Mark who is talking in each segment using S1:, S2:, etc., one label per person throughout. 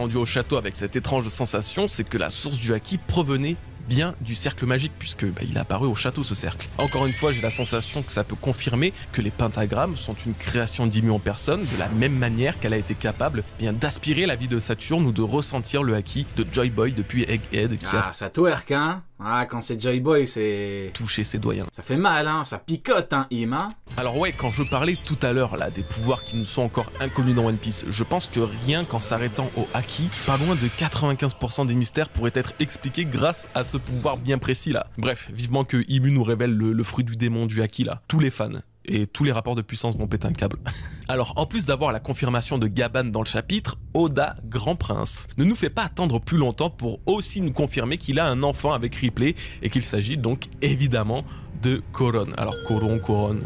S1: rendu au château avec cette étrange sensation, c'est que la source du haki provenait bien du cercle magique, puisque il est apparu au château, ce cercle. Encore une fois, j'ai la sensation que ça peut confirmer que les pentagrammes sont une création d'Imu en personne, de la même manière qu'elle a été capable d'aspirer la vie de Saturne ou de ressentir le haki de Joy Boy depuis Egghead qui a
S2: ça twerk, hein. Ah, quand c'est Joy Boy, c'est...
S1: touché ses doyens.
S2: Ça fait mal, hein, ça picote, hein, Im, hein.
S1: Alors ouais, quand je parlais tout à l'heure là des pouvoirs qui nous sont encore inconnus dans One Piece, je pense que rien qu'en s'arrêtant au haki, pas loin de 95% des mystères pourraient être expliqués grâce à ce pouvoir bien précis là. Bref, vivement que Imu nous révèle le fruit du démon du haki là. Tous les fans et tous les rapports de puissance vont péter un câble. Alors, en plus d'avoir la confirmation de Gaban dans le chapitre, Oda, Grand Prince, ne nous fait pas attendre plus longtemps pour aussi nous confirmer qu'il a un enfant avec Ripley et qu'il s'agit donc évidemment de Koron. Alors, Koron...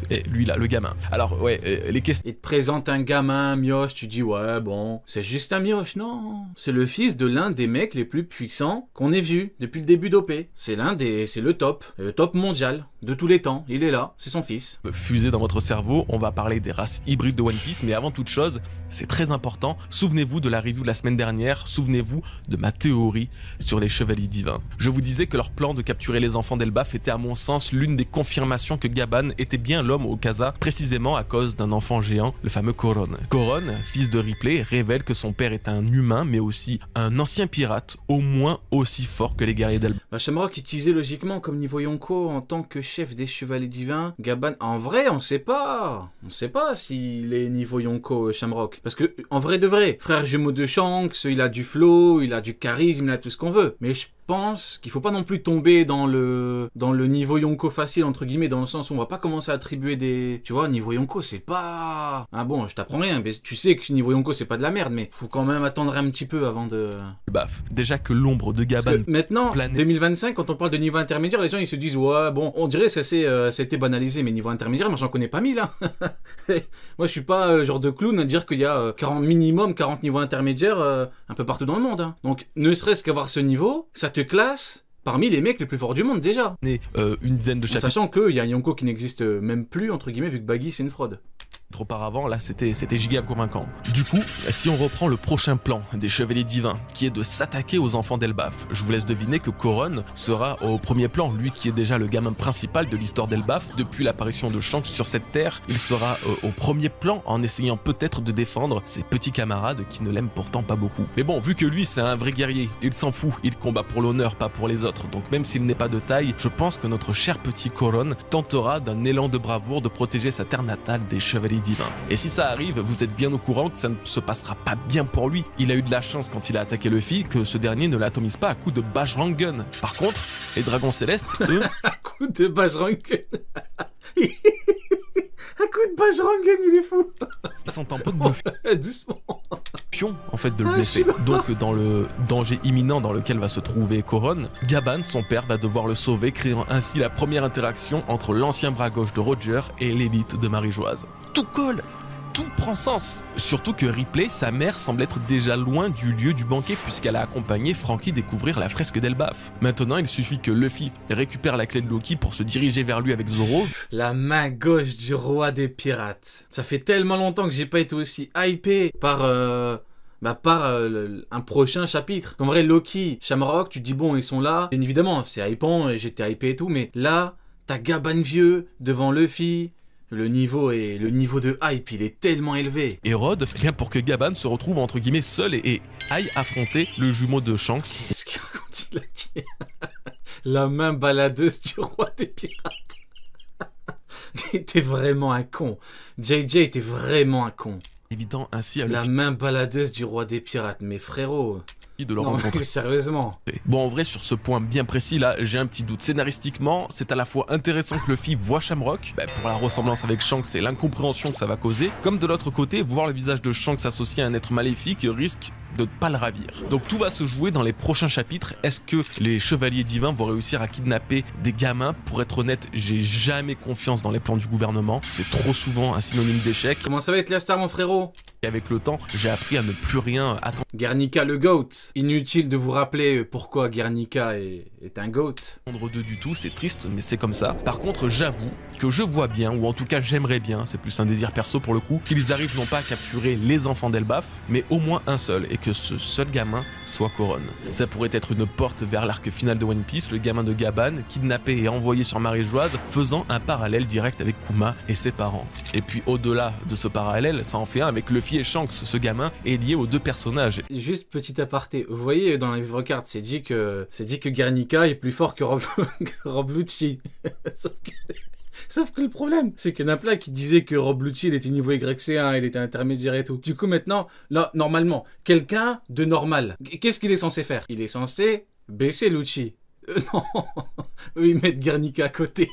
S1: Et lui là, le gamin. Alors ouais, les questions...
S2: Il te présente un gamin, mioche, tu dis ouais bon, c'est juste un mioche, non. C'est le fils de l'un des mecs les plus puissants qu'on ait vu depuis le début d'OP. C'est le top mondial de tous les temps. Il est là, c'est son fils.
S1: Fusé dans votre cerveau, on va parler des races hybrides de One Piece, mais avant toute chose, c'est très important, souvenez-vous de la review de la semaine dernière, souvenez-vous de ma théorie sur les chevaliers divins. Je vous disais que leur plan de capturer les enfants d'Elbaf était à mon sens l'une des confirmations que Gaban était bien l'homme au Casa, précisément à cause d'un enfant géant, le fameux Koron. Koron, fils de Ripley, révèle que son père est un humain, mais aussi un ancien pirate, au moins aussi fort que les guerriers d'Elbaf.
S2: Shamrock utilisé logiquement comme niveau Yonko en tant que chef des chevaliers divins. Gaban, en vrai, on sait pas. On sait pas s'il est niveau Yonko, Shamrock. Parce que, en vrai de vrai, frère jumeau de Shanks, il a du flow, il a du charisme, il a tout ce qu'on veut. Mais je pense qu'il faut pas non plus tomber dans le niveau Yonko facile, entre guillemets, dans le sens où on va pas commencer à attribuer des... Tu vois, niveau Yonko, c'est pas... Ah bon, je t'apprends rien, mais tu sais que niveau Yonko, c'est pas de la merde, mais faut quand même attendre un petit peu avant de...
S1: Baf. Déjà que l'ombre de Gaban...
S2: Parce que maintenant, 2025, quand on parle de niveau intermédiaire, les gens, ils se disent, ouais, bon, on dirait que ça a été banalisé, mais niveau intermédiaire, moi, j'en connais pas 1000, hein. Moi, je suis pas le genre de clown à dire qu'il y a minimum 40 niveaux intermédiaires un peu partout dans le monde, hein. Donc, ne serait-ce qu'avoir ce niveau, ça te classe parmi les mecs les plus forts du monde déjà.
S1: Une dizaine de chapitres.
S2: Sachant qu'il y a un Yonko qui n'existe même plus, entre guillemets, vu que Baggy c'est une fraude.
S1: Auparavant, là c'était giga convaincant. Du coup, si on reprend le prochain plan des chevaliers divins, qui est de s'attaquer aux enfants d'Elbaf, je vous laisse deviner que Koron sera au premier plan, lui qui est déjà le gamin principal de l'histoire d'Elbaf. Depuis l'apparition de Shanks sur cette terre, il sera au premier plan en essayant peut-être de défendre ses petits camarades qui ne l'aiment pourtant pas beaucoup. Mais bon, vu que lui c'est un vrai guerrier, il s'en fout, il combat pour l'honneur, pas pour les autres. Donc même s'il n'est pas de taille, je pense que notre cher petit Koron tentera d'un élan de bravoure de protéger sa terre natale des chevaliers divin. Et si ça arrive, vous êtes bien au courant que ça ne se passera pas bien pour lui. Il a eu de la chance quand il a attaqué Luffy que ce dernier ne l'atomise pas à coup de Bajrangun. Par contre, les dragons célestes, eux...
S2: à coup de Bajrangun. À coup de Bajrangun, il est fou.
S1: Ils sont en peau de
S2: doucement.
S1: Pion, en fait, de le blesser. Donc, dans le danger imminent dans lequel va se trouver Koron, Gaban, son père, va devoir le sauver, créant ainsi la première interaction entre l'ancien bras gauche de Roger et l'élite de Marie-Joise. Tout colle, tout prend sens. Surtout que Ripley, sa mère, semble être déjà loin du lieu du banquet puisqu'elle a accompagné Franky découvrir la fresque d'Elbaf. Maintenant, il suffit que Luffy récupère la clé de Loki pour se diriger vers lui avec Zoro.
S2: La main gauche du roi des pirates. Ça fait tellement longtemps que j'ai pas été aussi hypé par... un prochain chapitre. En vrai, Loki, Shamrock, tu te dis bon, ils sont là. Bien évidemment, c'est hypant, j'étais hypé et tout, mais là, t'as Gaban vieux devant Luffy. Le niveau de hype, il est tellement élevé.
S1: Et Rod, bien pour que Gaban se retrouve entre guillemets seul et aille affronter le jumeau de Shanks.
S2: Qu'est-ce qu'il raconte, il a dit la main baladeuse du roi des pirates. Il était vraiment un con. JJ était vraiment un con.
S1: Évitant ainsi à
S2: la main baladeuse du roi des pirates, mais frérot...
S1: de le rencontrer.
S2: Sérieusement.
S1: Bon, en vrai, sur ce point bien précis là, j'ai un petit doute. Scénaristiquement, c'est à la fois intéressant que Luffy voit Shamrock, pour la ressemblance avec Shanks et l'incompréhension que ça va causer, comme de l'autre côté, voir le visage de Shanks associé à un être maléfique risque de ne pas le ravir. Donc tout va se jouer dans les prochains chapitres. Est-ce que les chevaliers divins vont réussir à kidnapper des gamins? Pour être honnête, j'ai jamais confiance dans les plans du gouvernement. C'est trop souvent un synonyme d'échec.
S2: Comment ça va être la star, mon frérot?
S1: Et avec le temps, j'ai appris à ne plus rien attendre.
S2: Guernica le GOAT. Inutile de vous rappeler pourquoi Guernica est un GOAT.
S1: D'eux du tout, c'est triste, mais c'est comme ça. Par contre, j'avoue que je vois bien, ou en tout cas j'aimerais bien, c'est plus un désir perso pour le coup, qu'ils arrivent non pas à capturer les enfants d'Elbaf, mais au moins un seul, et que ce seul gamin soit Koron. Ça pourrait être une porte vers l'arc final de One Piece, le gamin de Gaban, kidnappé et envoyé sur Marie-Joise, faisant un parallèle direct avec Kuma et ses parents. Et puis au-delà de ce parallèle, ça en fait un avec Luffy et Shanks. Ce gamin est lié aux deux personnages.
S2: Juste petit aparté, vous voyez dans la Vivre Carte, c'est dit que Guernica est plus fort que Rob Lucci. Sauf que le problème, c'est qu'il y en a plein qui disaient que Rob Lucci il était niveau YC1, il était intermédiaire et tout. Du coup maintenant, là, normalement, quelqu'un de normal, qu'est-ce qu'il est censé faire? Il est censé baisser Lucci. Non, eux ils mettent Guernica à côté.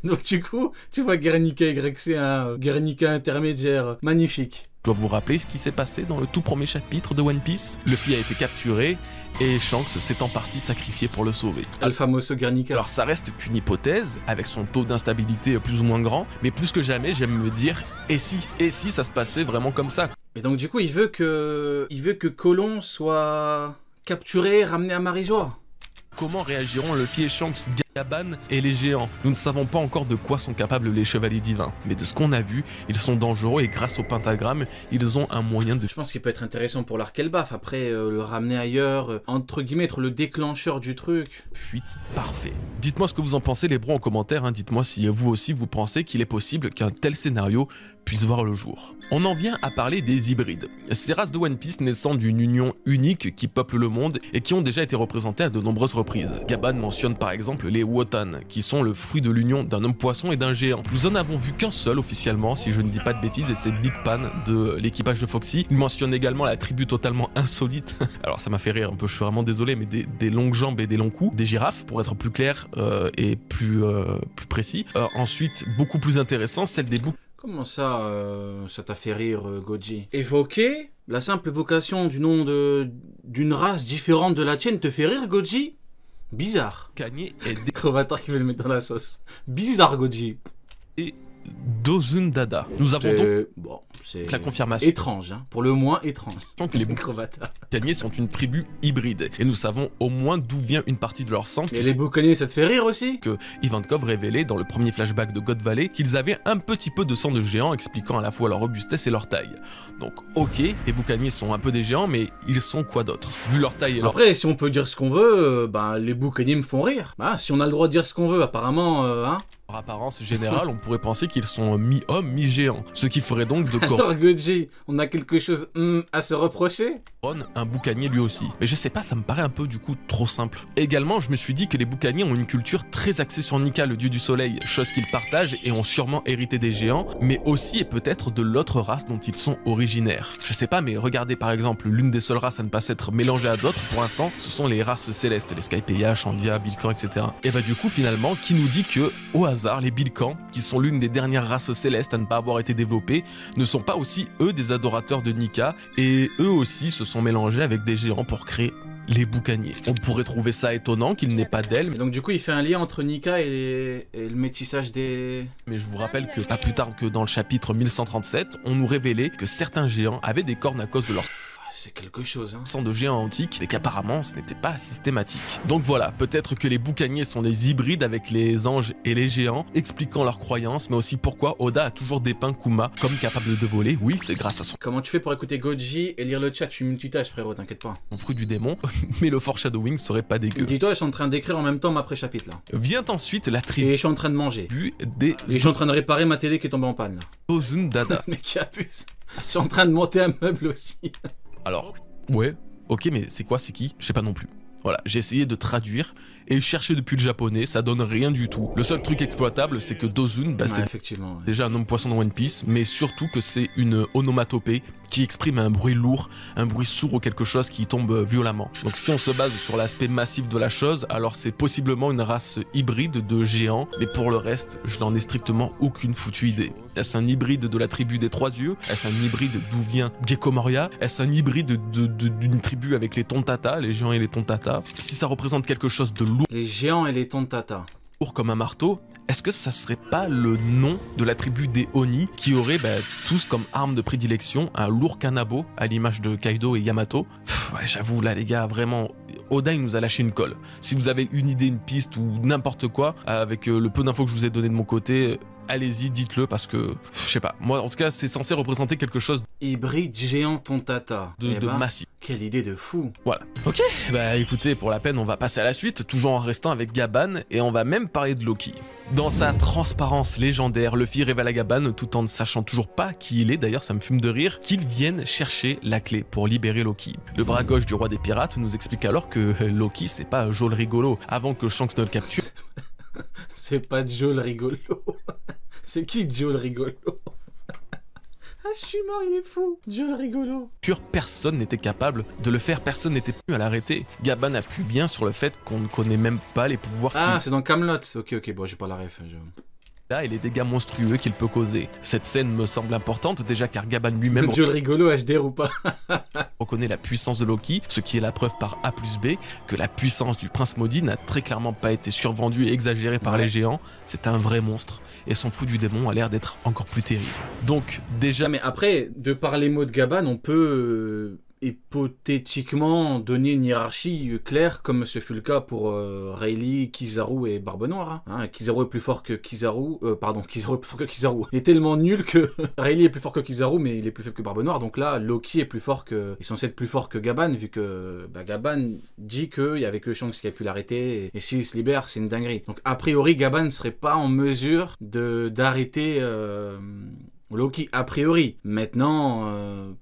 S2: Donc du coup, tu vois Guernica YC1, Guernica intermédiaire, magnifique.
S1: Je dois vous rappeler ce qui s'est passé dans le tout premier chapitre de One Piece. Luffy a été capturé et Shanks s'est en partie sacrifié pour le sauver.
S2: Al famoso Guernica.
S1: Alors ça reste qu'une hypothèse, avec son taux d'instabilité plus ou moins grand, mais plus que jamais j'aime me dire et si ça se passait vraiment comme ça.
S2: Et donc du coup il veut que Colon soit capturé, ramené à Marie-Joie.
S1: Comment réagiront Luffy et Shanks, Gaban et les géants? Nous ne savons pas encore de quoi sont capables les chevaliers divins, mais de ce qu'on a vu, ils sont dangereux et grâce au pentagramme, ils ont un moyen de...
S2: Je pense qu'il peut être intéressant pour l'arc Elbaf, après le ramener ailleurs, entre guillemets, être le déclencheur du truc.
S1: Fuite, parfait. Dites-moi ce que vous en pensez les bros en commentaire, hein. Dites-moi si vous aussi vous pensez qu'il est possible qu'un tel scénario puisse voir le jour. On en vient à parler des hybrides. Ces races de One Piece naissant d'une union unique qui peuple le monde et qui ont déjà été représentées à de nombreuses reprises. Gaban mentionne par exemple les Wotan, qui sont le fruit de l'union d'un homme poisson et d'un géant. Nous en avons vu qu'un seul officiellement, si je ne dis pas de bêtises, et c'est Big Pan de l'équipage de Foxy. Il mentionne également la tribu totalement insolite, alors ça m'a fait rire un peu, je suis vraiment désolé, mais des longues jambes et des longs coups, des girafes pour être plus clair et plus précis. Ensuite, beaucoup plus intéressant, celle des boucs.
S2: Comment ça, ça t'a fait rire, Goji? Évoquer la simple évocation du nom d'une race différente de la tienne te fait rire, Goji? Bizarre.
S1: Kanye et des
S2: Crovatar qui veut le mettre dans la sauce. Bizarre, Goji.
S1: Et Dozun Dada. Nous avons donc
S2: bon, c'est
S1: la confirmation.
S2: Étrange, hein, pour le moins étrange.
S1: Que les Boucaniers sont une tribu hybride et nous savons au moins d'où vient une partie de leur sang.
S2: Et les Boucaniers, ça te fait rire aussi?
S1: Que Ivankov révélait dans le premier flashback de God Valley qu'ils avaient un petit peu de sang de géant, expliquant à la fois leur robustesse et leur taille. Donc ok, les Boucaniers sont un peu des géants, mais ils sont quoi d'autre? Vu leur taille et leur...
S2: Après, si on peut dire ce qu'on veut, les Boucaniers me font rire. Bah, si on a le droit de dire ce qu'on veut, apparemment, hein.
S1: Par apparence générale, on pourrait penser qu'ils sont mi-hommes, mi-géants. Ce qui ferait donc de Koron
S2: Alors Goji, on a quelque chose à se reprocher?
S1: un boucanier lui aussi. Mais je sais pas, ça me paraît un peu du coup trop simple. Également, je me suis dit que les boucaniers ont une culture très axée sur Nika, le dieu du soleil, chose qu'ils partagent et ont sûrement hérité des géants, mais aussi et peut-être de l'autre race dont ils sont originaires. Je sais pas, mais regardez par exemple, l'une des seules races à ne pas s'être mélangée à d'autres pour l'instant, ce sont les races célestes, les Skypeia, Chandia, Bilkan, etc. Et bah du coup finalement, qui nous dit que, au hasard, les Bilkan, qui sont l'une des dernières races célestes à ne pas avoir été développées, ne sont pas aussi eux des adorateurs de Nika, et eux aussi se sont mélangés avec des géants pour créer les boucaniers. On pourrait trouver ça étonnant qu'il n'ait pas d'ailes.
S2: Donc du coup il fait un lien entre Nika et le métissage des...
S1: Mais je vous rappelle que pas plus tard que dans le chapitre 1137, on nous révélait que certains géants avaient des cornes à cause de leur...
S2: C'est quelque chose, hein.
S1: Sang de géants antiques, mais qu'apparemment ce n'était pas systématique. Donc voilà, peut-être que les boucaniers sont des hybrides avec les anges et les géants, expliquant leurs croyances, mais aussi pourquoi Oda a toujours dépeint Kuma comme capable de voler. Oui, c'est grâce à son
S2: Comment tu fais pour écouter Goji et lire le chat? Je suis multitâche, frérot, t'inquiète pas.
S1: fruit du démon, mais le foreshadowing serait pas dégueu.
S2: Dis-toi, je suis en train d'écrire en même temps ma pré-chapitre, là.
S1: Vient ensuite la
S2: Et
S1: tribu
S2: je suis en train de manger.
S1: des
S2: Et je suis en train de réparer ma télé qui est tombée en panne, là.
S1: Dozun Dada.
S2: Mais qui abuse. Je suis en train de monter un meuble aussi.
S1: Alors, ouais, ok, mais c'est quoi, c'est qui? Je sais pas non plus. Voilà, j'ai essayé de traduire et chercher depuis le japonais, ça donne rien du tout. Le seul truc exploitable, c'est que Dozun, bah, c'est
S2: effectivement. Ouais.
S1: déjà un homme poisson dans One Piece, mais surtout que c'est une onomatopée qui exprime un bruit lourd, un bruit sourd ou quelque chose qui tombe violemment. Donc si on se base sur l'aspect massif de la chose, alors c'est possiblement une race hybride de géants, mais pour le reste, je n'en ai strictement aucune foutue idée. Est-ce un hybride de la tribu des trois yeux? Est-ce un hybride d'où vient Gecko Moria? Est-ce un hybride d'une tribu avec les Tontata, les géants et les Tontata? Si ça représente quelque chose de lourd
S2: Les géants et les Tontata.
S1: comme un marteau, est-ce que ça serait pas le nom de la tribu des Oni qui aurait tous comme arme de prédilection un lourd kanabo à l'image de Kaido et Yamato? Ouais, j'avoue là les gars, vraiment, Oda il nous a lâché une colle. Si vous avez une idée, une piste ou n'importe quoi, avec le peu d'infos que je vous ai donné de mon côté, allez-y, dites-le parce que, je sais pas, moi en tout cas c'est censé représenter quelque chose
S2: Hybride géant tontata.
S1: de massif.
S2: Quelle idée de fou.
S1: Voilà. Ok, écoutez, pour la peine, on va passer à la suite, toujours en restant avec Gaban, et on va même parler de Loki. Dans sa transparence légendaire, Luffy révèle à Gaban, tout en ne sachant toujours pas qui il est, d'ailleurs ça me fume de rire, qu'il vienne chercher la clé pour libérer Loki. Le bras gauche du roi des pirates nous explique alors que Loki c'est pas Joe le rigolo, avant que Shanks ne le capture.
S2: C'est pas Joe le rigolo. C'est qui Joe le rigolo? Ah, je suis mort, il est fou. Joe le rigolo.
S1: Personne n'était capable de le faire, personne n'était pu à l'arrêter. Gaban appuie bien sur le fait qu'on ne connaît même pas les pouvoirs
S2: c'est dans Camelot. Ok, bon, j'ai pas la ref.
S1: et les dégâts monstrueux qu'il peut causer. Cette scène me semble importante déjà car Gaban lui-même
S2: Joe le rigolo, HDR ou pas?
S1: reconnaît la puissance de Loki, ce qui est la preuve par A plus B que la puissance du prince maudit n'a très clairement pas été survendue et exagérée par les géants. C'est un vrai monstre. Et son fou du démon a l'air d'être encore plus terrible. Donc déjà...
S2: mais après, de par les mots de Gaban, on peut hypothétiquement donner une hiérarchie claire, comme ce fut le cas pour Rayleigh, Kizaru et Barbe Noire. Kizaru est plus fort que Kizaru. Kizaru est plus fort que Kizaru. Il est tellement nul que Rayleigh est plus fort que Kizaru, mais il est plus faible que Barbe Noire. Donc là, Loki est plus fort que... Il est censé être plus fort que Gaban, vu que Gaban dit qu'il y avait que Shanks qui a pu l'arrêter. Et s'il se libère, c'est une dinguerie. Donc a priori, Gaban ne serait pas en mesure d'arrêter... Loki, a priori. Maintenant,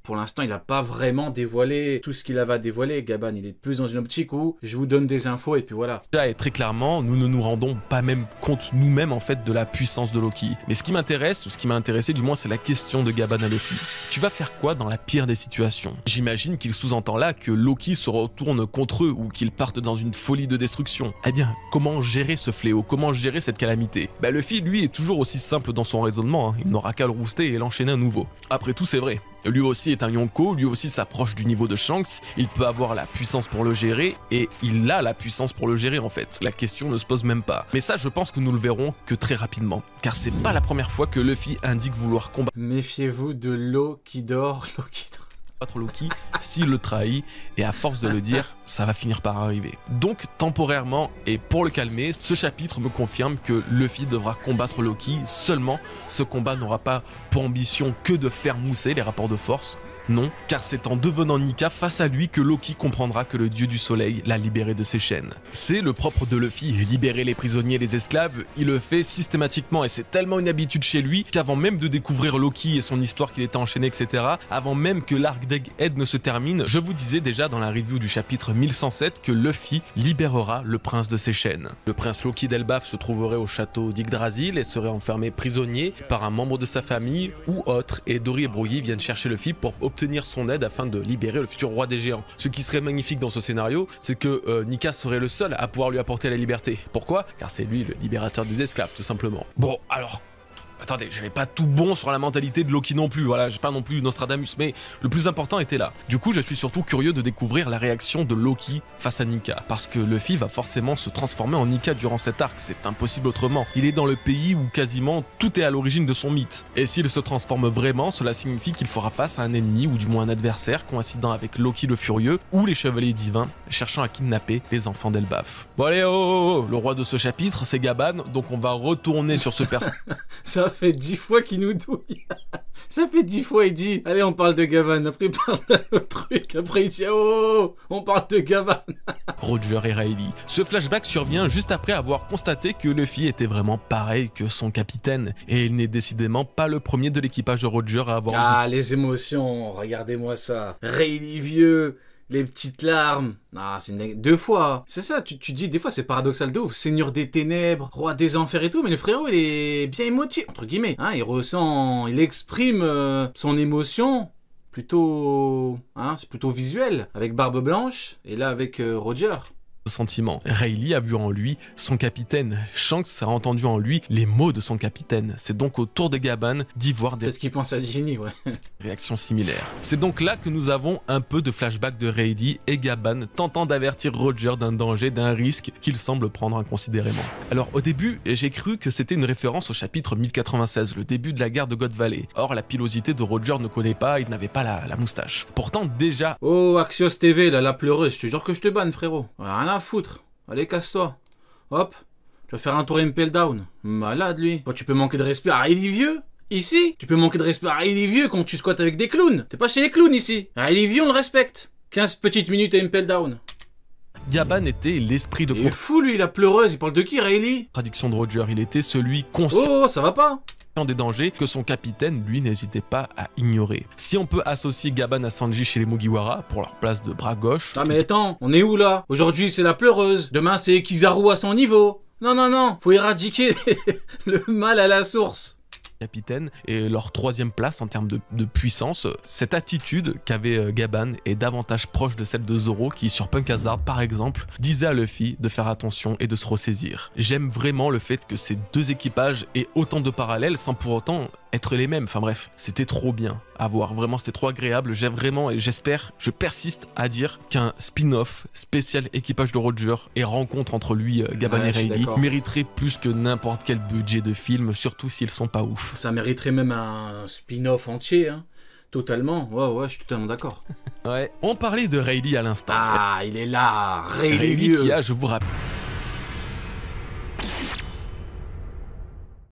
S2: pour l'instant, il n'a pas vraiment dévoilé tout ce qu'il avait à dévoiler. Gaban, il est plus dans une optique où je vous donne des infos et puis voilà.
S1: Et très clairement, nous ne nous rendons pas même compte nous-mêmes en fait de la puissance de Loki. Mais ce qui m'intéresse, ou ce qui m'a intéressé du moins, c'est la question de Gaban à Luffy. Tu vas faire quoi dans la pire des situations? J'imagine qu'il sous-entend là que Loki se retourne contre eux ou qu'il parte dans une folie de destruction. Eh bien, comment gérer ce fléau? Comment gérer cette calamité? Luffy, lui, est toujours aussi simple dans son raisonnement. Il n'aura qu'à le rouster et l'enchaîner à nouveau. Après tout, c'est vrai. Lui aussi est un Yonko, lui aussi s'approche du niveau de Shanks, il peut avoir la puissance pour le gérer, et il a la puissance pour le gérer en fait. La question ne se pose même pas. Mais ça, je pense que nous le verrons que très rapidement, car c'est pas la première fois que Luffy indique vouloir combattre.
S2: Méfiez-vous de l'eau qui dort,
S1: Loki s'il le trahit, et à force de le dire, ça va finir par arriver. Donc temporairement, et pour le calmer, ce chapitre me confirme que Luffy devra combattre Loki. Seulement, ce combat n'aura pas pour ambition que de faire mousser les rapports de force. Non, car c'est en devenant Nika face à lui que Loki comprendra que le dieu du soleil l'a libéré de ses chaînes. C'est le propre de Luffy, libérer les prisonniers et les esclaves, il le fait systématiquement et c'est tellement une habitude chez lui qu'avant même de découvrir Loki et son histoire qu'il était enchaîné, etc., avant même que l'arc d'Egghead ne se termine, je vous disais déjà dans la review du chapitre 1107 que Luffy libérera le prince de ses chaînes. Le prince Loki d'Elbaf se trouverait au château d'Yggdrasil et serait enfermé prisonnier par un membre de sa famille ou autre, et Dory et Brogy viennent chercher Luffy pour obtenir son aide afin de libérer le futur roi des géants. Ce qui serait magnifique dans ce scénario, c'est que Nika serait le seul à pouvoir lui apporter la liberté. Pourquoi? Car c'est lui le libérateur des esclaves, tout simplement. Bon, alors... Attendez, j'avais pas tout bon sur la mentalité de Loki non plus, voilà, j'ai pas non plus Nostradamus, mais le plus important était là. Du coup, je suis surtout curieux de découvrir la réaction de Loki face à Nika, parce que Luffy va forcément se transformer en Nika durant cet arc, c'est impossible autrement. Il est dans le pays où quasiment tout est à l'origine de son mythe. Et s'il se transforme vraiment, cela signifie qu'il fera face à un ennemi, ou du moins un adversaire, coïncidant avec Loki le Furieux, ou les Chevaliers Divins, cherchant à kidnapper les enfants d'Elbaf. Bon allez, le roi de ce chapitre, c'est Gaban, donc on va retourner sur ce personnage.
S2: Ça fait 10 fois qu'il nous douille. Ça fait 10 fois, il dit, allez, on parle de Gavan. Après, il parle d'un autre truc. Après, il dit, oh, on parle de Gavan.
S1: Roger et Rayleigh. Ce flashback survient juste après avoir constaté que Luffy était vraiment pareil que son capitaine. Et il n'est décidément pas le premier de l'équipage de Roger à avoir...
S2: Ah, les émotions, regardez-moi ça. Rayleigh vieux, les petites larmes. Ah, c'est deux fois. C'est ça, tu dis, des fois, c'est paradoxal de ouf. Seigneur des ténèbres, roi des enfers et tout, mais le frérot, il est bien émotif, entre guillemets. Hein, il ressent, il exprime son émotion plutôt, c'est plutôt visuel, avec Barbe Blanche, et là, avec Roger.
S1: sentiment. Rayleigh a vu en lui son capitaine. Shanks a entendu en lui les mots de son capitaine. C'est donc au tour de Gaban d'y voir des
S2: C'est ce qu'il pense à Ginny, ouais.
S1: réactions similaires. C'est donc là que nous avons un peu de flashback de Rayleigh et Gaban tentant d'avertir Roger d'un danger, d'un risque qu'il semble prendre inconsidérément. Alors au début, j'ai cru que c'était une référence au chapitre 1096, le début de la guerre de God Valley. Or la pilosité de Roger ne connaît pas, il n'avait pas la moustache. Pourtant déjà...
S2: Oh, Axios TV, là, la pleureuse, je te jure que je te banne, frérot. Rien à foutre. Allez, casse-toi. Hop. Tu vas faire un tour Impel Down. Malade, lui. Toi, tu peux manquer de respect à Rayleigh vieux. Ici, tu peux manquer de respect à Rayleigh vieux quand tu squattes avec des clowns. T'es pas chez les clowns, ici. Rayleigh vieux, on le respecte. 15 petites minutes à Impel Down.
S1: Gaban était l'esprit de
S2: Il est fou, lui, la pleureuse. Il parle de qui, Rayleigh?
S1: contradiction de Roger. Il était celui conscient
S2: Oh, ça va pas?
S1: des dangers que son capitaine, lui, n'hésitait pas à ignorer. Si on peut associer Gaban à Sanji chez les Mugiwara pour leur place de bras gauche...
S2: Ah mais attends, on est où là? Aujourd'hui c'est la pleureuse, demain c'est Kizaru à son niveau. Non, non, non, faut éradiquer le mal à la source.
S1: Capitaine et leur troisième place en termes de puissance. Cette attitude qu'avait Gaban est davantage proche de celle de Zoro qui, sur Punk Hazard par exemple, disait à Luffy de faire attention et de se ressaisir. J'aime vraiment le fait que ces deux équipages aient autant de parallèles sans pour autant être les mêmes. Enfin bref, c'était trop bien à voir. Vraiment, c'était trop agréable. J'aime vraiment et j'espère, je persiste à dire qu'un spin-off spécial équipage de Roger et rencontre entre lui, Gaban et Rayleigh mériterait plus que n'importe quel budget de film, surtout s'ils sont pas ouf.
S2: Ça mériterait même un spin-off entier, hein. Totalement. Ouais, je suis totalement d'accord.
S1: Ouais. On parlait de Rayleigh à l'instant.
S2: Ah, il est là, Rayleigh
S1: qui a, je vous rappelle...